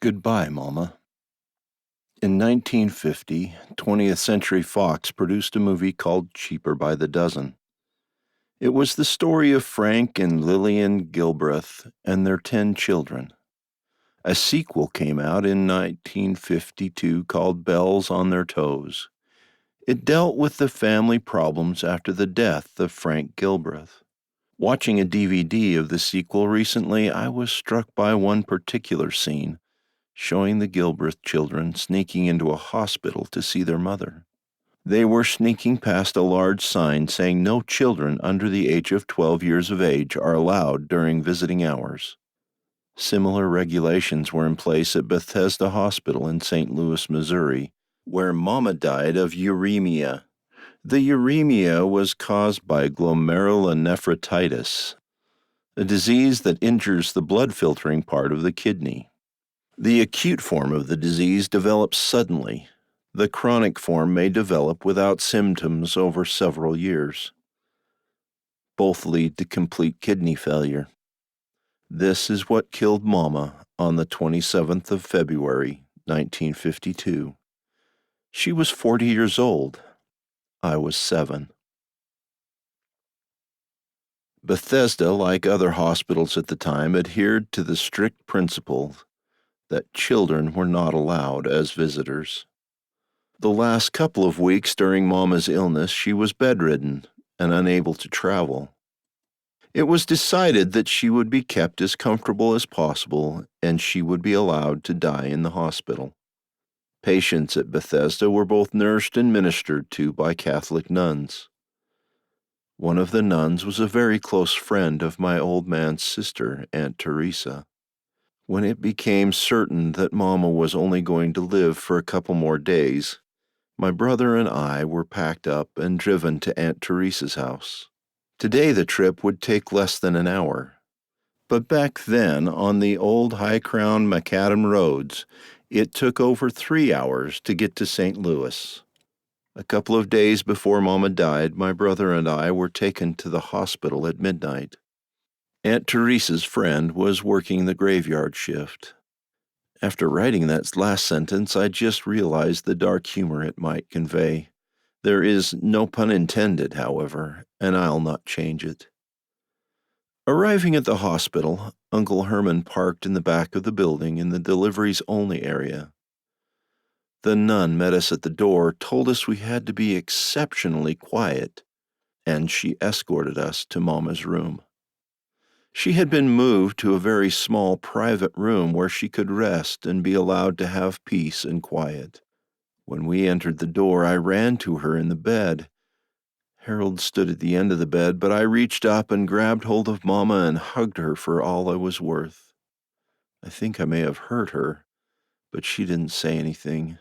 Goodbye, Mama. In 1950, 20th Century Fox produced a movie called Cheaper by the Dozen. It was the story of Frank and Lillian Gilbreth and their 10 children. A sequel came out in 1952 called Bells on Their Toes. It dealt with the family problems after the death of Frank Gilbreth. Watching a DVD of the sequel recently, I was struck by one particular scene showing the Gilbreth children sneaking into a hospital to see their mother. They were sneaking past a large sign saying no children under the age of 12 years of age are allowed during visiting hours. Similar regulations were in place at Bethesda Hospital in St. Louis, Missouri, where Mama died of uremia. The uremia was caused by glomerulonephritis, a disease that injures the blood filtering part of the kidney. The acute form of the disease develops suddenly. The chronic form may develop without symptoms over several years. Both lead to complete kidney failure. This is what killed Mama on the 27th of February, 1952. She was 40 years old. I was 7. Bethesda, like other hospitals at the time, adhered to the strict principle that children were not allowed as visitors. The last couple of weeks during Mama's illness, she was bedridden and unable to travel. It was decided that she would be kept as comfortable as possible and she would be allowed to die in the hospital. Patients at Bethesda were both nursed and ministered to by Catholic nuns. One of the nuns was a very close friend of my old man's sister, Aunt Teresa. When it became certain that Mama was only going to live for a couple more days, my brother and I were packed up and driven to Aunt Teresa's house. Today the trip would take less than an hour. But back then, on the old high-crown macadam roads, it took over 3 hours to get to St. Louis. A couple of days before Mama died, my brother and I were taken to the hospital at midnight. Aunt Teresa's friend was working the graveyard shift. After writing that last sentence, I just realized the dark humor it might convey. There is no pun intended, however, and I'll not change it. Arriving at the hospital, Uncle Herman parked in the back of the building in the deliveries-only area. The nun met us at the door, told us we had to be exceptionally quiet, and she escorted us to Mama's room. She had been moved to a very small private room where she could rest and be allowed to have peace and quiet. When we entered the door, I ran to her in the bed. Harold stood at the end of the bed, but I reached up and grabbed hold of Mama and hugged her for all I was worth. I think I may have hurt her, but she didn't say anything.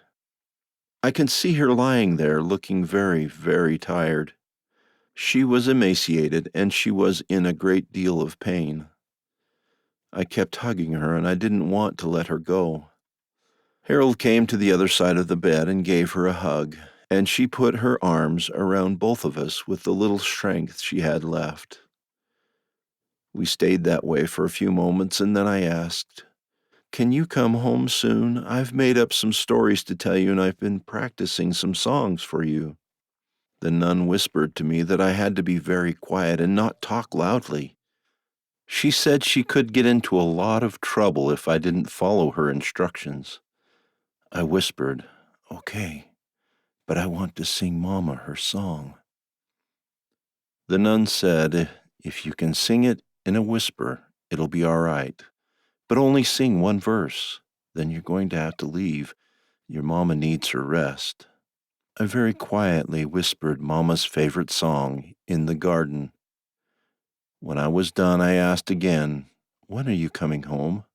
I can see her lying there looking very, very tired. She was emaciated, and she was in a great deal of pain. I kept hugging her, and I didn't want to let her go. Harold came to the other side of the bed and gave her a hug, and she put her arms around both of us with the little strength she had left. We stayed that way for a few moments, and then I asked, "Can you come home soon? I've made up some stories to tell you, and I've been practicing some songs for you." The nun whispered to me that I had to be very quiet and not talk loudly. She said she could get into a lot of trouble if I didn't follow her instructions. I whispered, "Okay, but I want to sing Mama her song." The nun said, "If you can sing it in a whisper, it'll be all right, but only sing one verse. Then you're going to have to leave. Your Mama needs her rest." I very quietly whispered Mama's favorite song, "In the Garden." When I was done, I asked again, "When are you coming home?"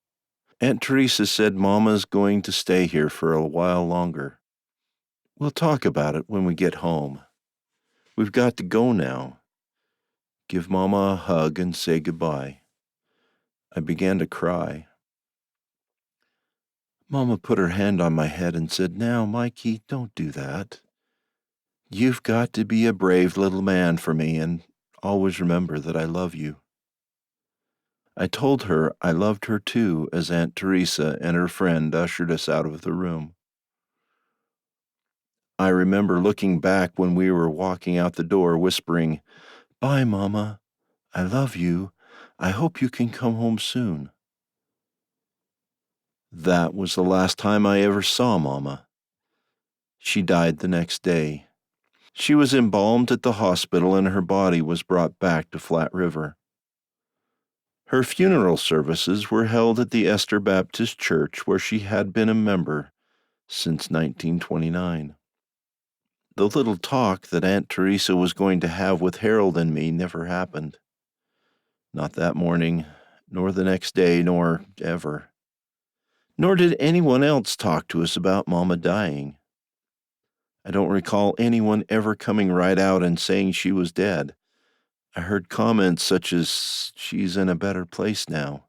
Aunt Teresa said Mama's going to stay here for a while longer. "We'll talk about it when we get home. We've got to go now. Give Mama a hug and say goodbye." I began to cry. Mama put her hand on my head and said, "Now, Mikey, don't do that. You've got to be a brave little man for me, and always remember that I love you." I told her I loved her too as Aunt Teresa and her friend ushered us out of the room. I remember looking back when we were walking out the door, whispering, "Bye, Mama. I love you. I hope you can come home soon." That was the last time I ever saw Mama. She died the next day. She was embalmed at the hospital and her body was brought back to Flat River. Her funeral services were held at the Esther Baptist Church, where she had been a member since 1929. The little talk that Aunt Teresa was going to have with Harold and me never happened. Not that morning, nor the next day, nor ever. Nor did anyone else talk to us about Mama dying. I don't recall anyone ever coming right out and saying she was dead. I heard comments such as, "She's in a better place now.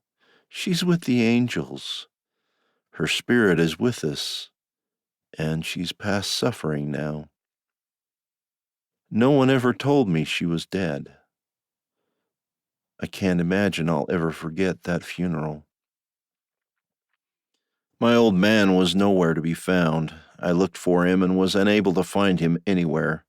She's with the angels. Her spirit is with us, and she's past suffering now." No one ever told me she was dead. I can't imagine I'll ever forget that funeral. My old man was nowhere to be found. I looked for him and was unable to find him anywhere.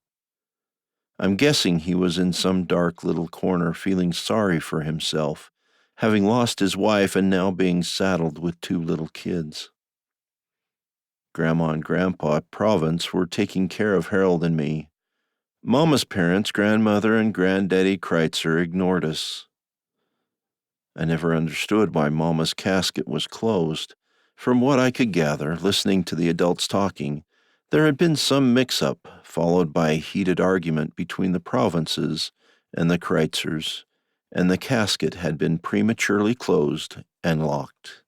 I'm guessing he was in some dark little corner feeling sorry for himself, having lost his wife and now being saddled with two little kids. Grandma and Grandpa at Province were taking care of Harold and me. Mama's parents, Grandmother and Granddaddy Kreitzer, ignored us. I never understood why Mama's casket was closed. From what I could gather, listening to the adults talking, there had been some mix-up, followed by a heated argument between the Provinces and the Kreitzers, and the casket had been prematurely closed and locked.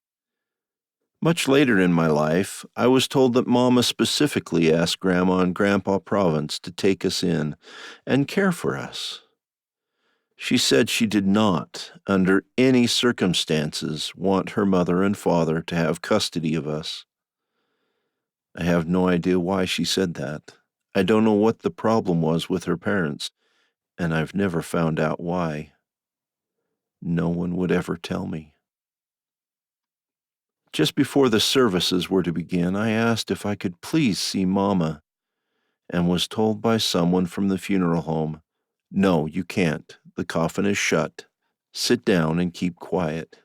Much later in my life, I was told that Mama specifically asked Grandma and Grandpa Province to take us in and care for us. She said she did not, under any circumstances, want her mother and father to have custody of us. I have no idea why she said that. I don't know what the problem was with her parents, and I've never found out why. No one would ever tell me. Just before the services were to begin, I asked if I could please see Mama, and was told by someone from the funeral home, "No, you can't. The coffin is shut. Sit down and keep quiet."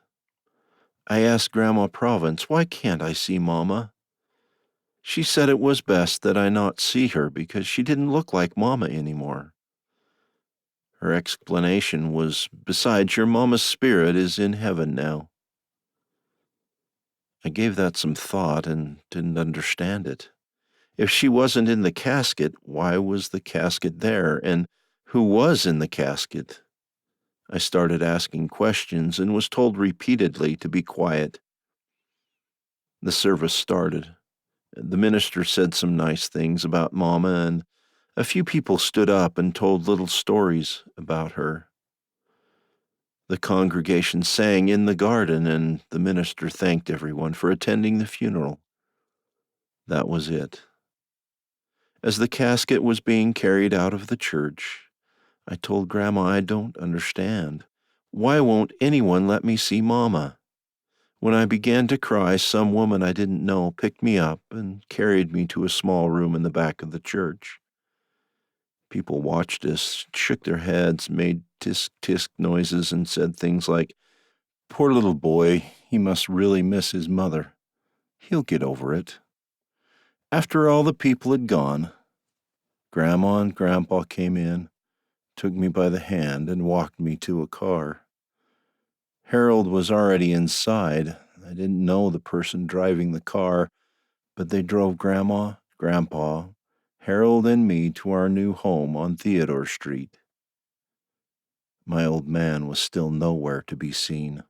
I asked Grandma Province, "Why can't I see Mama?" She said it was best that I not see her because she didn't look like Mama anymore. Her explanation was, "Besides, your Mama's spirit is in heaven now." I gave that some thought and didn't understand it. If she wasn't in the casket, why was the casket there, and who was in the casket? I started asking questions and was told repeatedly to be quiet. The service started. The minister said some nice things about Mama, and a few people stood up and told little stories about her. The congregation sang "In the Garden," and the minister thanked everyone for attending the funeral. That was it. As the casket was being carried out of the church, I told Grandma I don't understand. Why won't anyone let me see Mama? When I began to cry, some woman I didn't know picked me up and carried me to a small room in the back of the church. People watched us, shook their heads, made tisk-tisk noises, and said things like, "Poor little boy, he must really miss his mother. He'll get over it." After all the people had gone, Grandma and Grandpa came in, took me by the hand, and walked me to a car. Harold was already inside. I didn't know the person driving the car, but they drove Grandma, Grandpa, Harold, and me to our new home on Theodore Street. My old man was still nowhere to be seen.